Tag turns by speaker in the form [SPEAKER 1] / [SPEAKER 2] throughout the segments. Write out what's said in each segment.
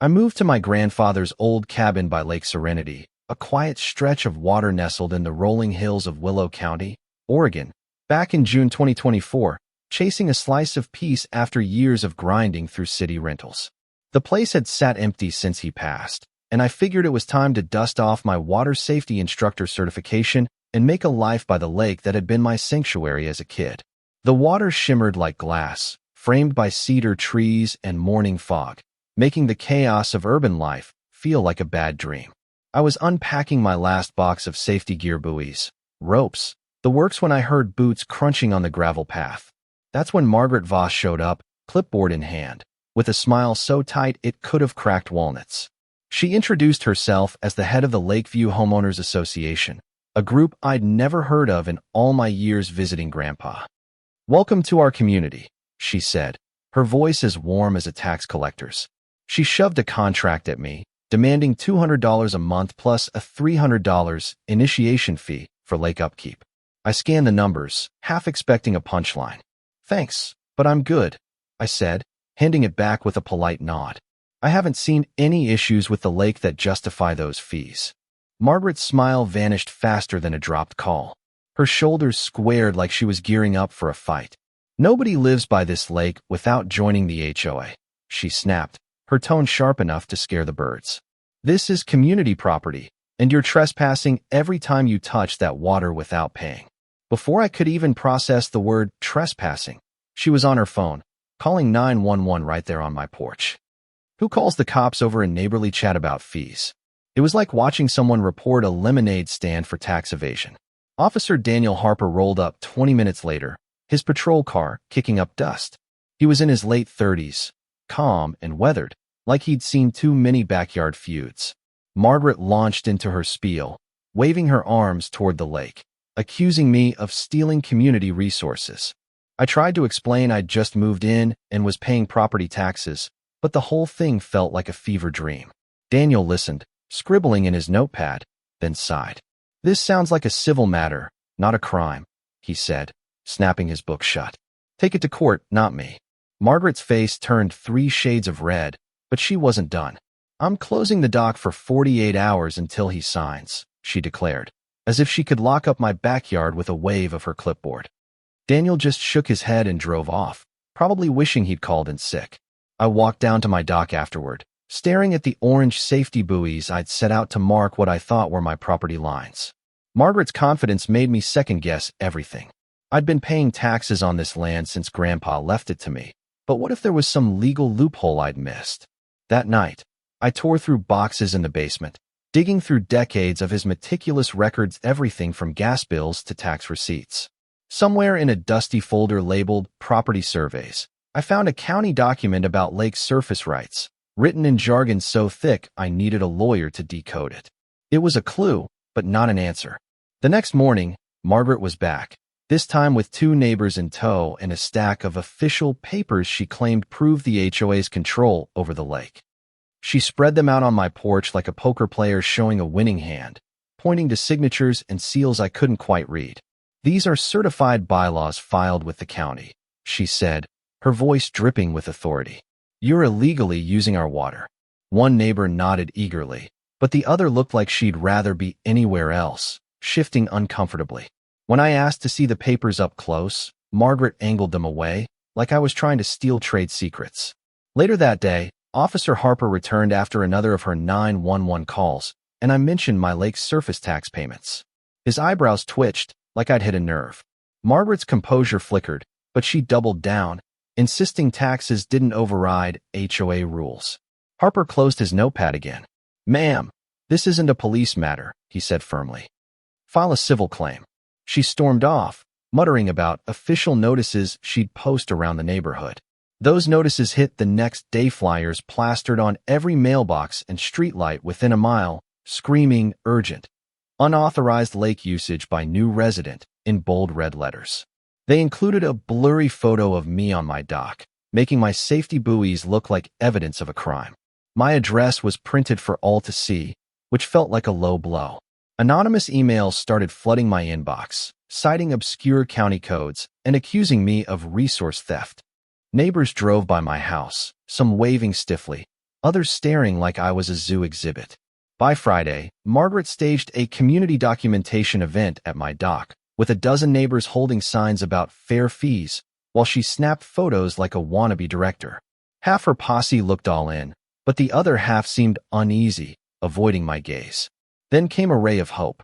[SPEAKER 1] I moved to my grandfather's old cabin by Lake Serenity, a quiet stretch of water nestled in the rolling hills of Willow County, Oregon, back in June 2024, chasing a slice of peace after years of grinding through city rentals. The place had sat empty since he passed, and I figured it was time to dust off my water safety instructor certification and make a life by the lake that had been my sanctuary as a kid. The water shimmered like glass, framed by cedar trees and morning fog, making the chaos of urban life feel like a bad dream. I was unpacking my last box of safety gear: buoys, ropes, the works, when I heard boots crunching on the gravel path. That's when Margaret Voss showed up, clipboard in hand, with a smile so tight it could have cracked walnuts. She introduced herself as the head of the Lakeview Homeowners Association, a group I'd never heard of in all my years visiting Grandpa. "Welcome to our community," she said, her voice as warm as a tax collector's. She shoved a contract at me, demanding $200 a month plus a $300 initiation fee for lake upkeep. I scanned the numbers, half expecting a punchline. "Thanks, but I'm good," I said, handing it back with a polite nod. "I haven't seen any issues with the lake that justify those fees." Margaret's smile vanished faster than a dropped call. Her shoulders squared like she was gearing up for a fight. "Nobody lives by this lake without joining the HOA," she snapped, her tone sharp enough to scare the birds. "This is community property, and you're trespassing every time you touch that water without paying." Before I could even process the word trespassing, she was on her phone, calling 911 right there on my porch. Who calls the cops over a neighborly chat about fees? It was like watching someone report a lemonade stand for tax evasion. Officer Daniel Harper rolled up 20 minutes later, his patrol car kicking up dust. He was in his late 30s, calm and weathered, like he'd seen too many backyard feuds. Margaret launched into her spiel, waving her arms toward the lake, accusing me of stealing community resources. I tried to explain I'd just moved in and was paying property taxes, but the whole thing felt like a fever dream. Daniel listened, scribbling in his notepad, then sighed. "This sounds like a civil matter, not a crime," he said, snapping his book shut. "Take it to court, not me." Margaret's face turned 3 shades of red, but she wasn't done. "I'm closing the dock for 48 hours until he signs," she declared, as if she could lock up my backyard with a wave of her clipboard. Daniel just shook his head and drove off, probably wishing he'd called in sick. I walked down to my dock afterward, staring at the orange safety buoys I'd set out to mark what I thought were my property lines. Margaret's confidence made me second-guess everything. I'd been paying taxes on this land since Grandpa left it to me, but what if there was some legal loophole I'd missed? That night, I tore through boxes in the basement, digging through decades of his meticulous records, everything from gas bills to tax receipts. Somewhere in a dusty folder labeled Property Surveys, I found a county document about lake surface rights, written in jargon so thick I needed a lawyer to decode it. It was a clue, but not an answer. The next morning, Margaret was back, this time with 2 neighbors in tow and a stack of official papers she claimed proved the HOA's control over the lake. She spread them out on my porch like a poker player showing a winning hand, pointing to signatures and seals I couldn't quite read. "These are certified bylaws filed with the county," she said, her voice dripping with authority. "You're illegally using our water." One neighbor nodded eagerly, but the other looked like she'd rather be anywhere else, shifting uncomfortably. When I asked to see the papers up close, Margaret angled them away, like I was trying to steal trade secrets. Later that day, Officer Harper returned after another of her 911 calls, and I mentioned my lake's surface tax payments. His eyebrows twitched, like I'd hit a nerve. Margaret's composure flickered, but she doubled down, insisting taxes didn't override HOA rules. Harper closed his notepad again. "Ma'am, this isn't a police matter," he said firmly. "File a civil claim." She stormed off, muttering about official notices she'd post around the neighborhood. Those notices hit the next day, flyers plastered on every mailbox and streetlight within a mile, screaming urgent. Unauthorized lake usage by new resident in bold red letters. They included a blurry photo of me on my dock, making my safety buoys look like evidence of a crime. My address was printed for all to see, which felt like a low blow. Anonymous emails started flooding my inbox, citing obscure county codes and accusing me of resource theft. Neighbors drove by my house, some waving stiffly, others staring like I was a zoo exhibit. By Friday, Margaret staged a community documentation event at my dock, with a dozen neighbors holding signs about fair fees, while she snapped photos like a wannabe director. Half her posse looked all in, but the other half seemed uneasy, avoiding my gaze. Then came a ray of hope.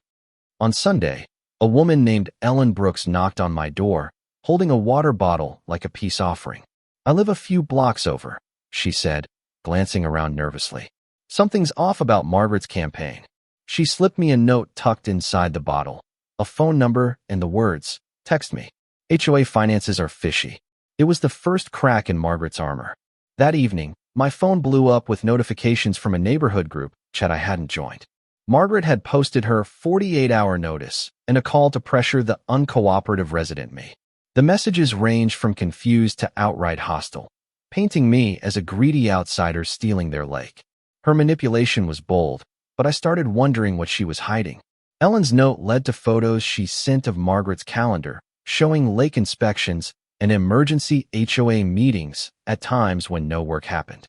[SPEAKER 1] On Sunday, a woman named Ellen Brooks knocked on my door, holding a water bottle like a peace offering. "I live a few blocks over," she said, glancing around nervously. "Something's off about Margaret's campaign." She slipped me a note tucked inside the bottle, a phone number and the words, "Text me." HOA finances are fishy. It was the first crack in Margaret's armor. That evening, my phone blew up with notifications from a neighborhood group chat I hadn't joined. Margaret had posted her 48-hour notice and a call to pressure the uncooperative resident me. The messages ranged from confused to outright hostile, painting me as a greedy outsider stealing their lake. Her manipulation was bold, but I started wondering what she was hiding. Ellen's note led to photos she sent of Margaret's calendar, showing lake inspections and emergency HOA meetings at times when no work happened.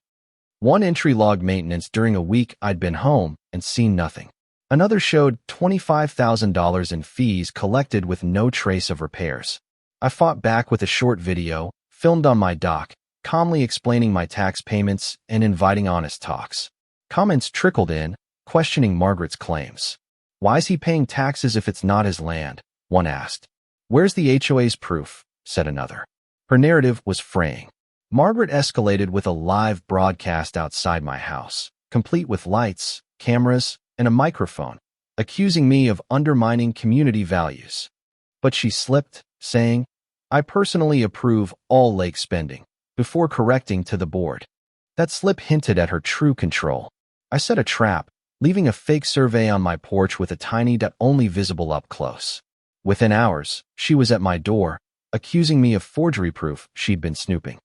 [SPEAKER 1] One entry logged maintenance during a week I'd been home and seen nothing. Another showed $25,000 in fees collected with no trace of repairs. I fought back with a short video, filmed on my dock, calmly explaining my tax payments and inviting honest talks. Comments trickled in, questioning Margaret's claims. "Why's he paying taxes if it's not his land?" one asked. "Where's the HOA's proof?" said another. Her narrative was fraying. Margaret escalated with a live broadcast outside my house, complete with lights, cameras, and a microphone, accusing me of undermining community values. But she slipped, saying, "I personally approve all lake spending," before correcting to the board. That slip hinted at her true control. I set a trap, leaving a fake survey on my porch with a tiny dot only visible up close. Within hours, she was at my door, accusing me of forgery proof she'd been snooping.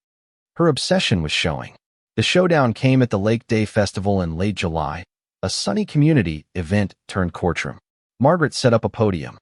[SPEAKER 1] Her obsession was showing. The showdown came at the Lake Day Festival in late July, a sunny community event turned courtroom. Margaret set up a podium,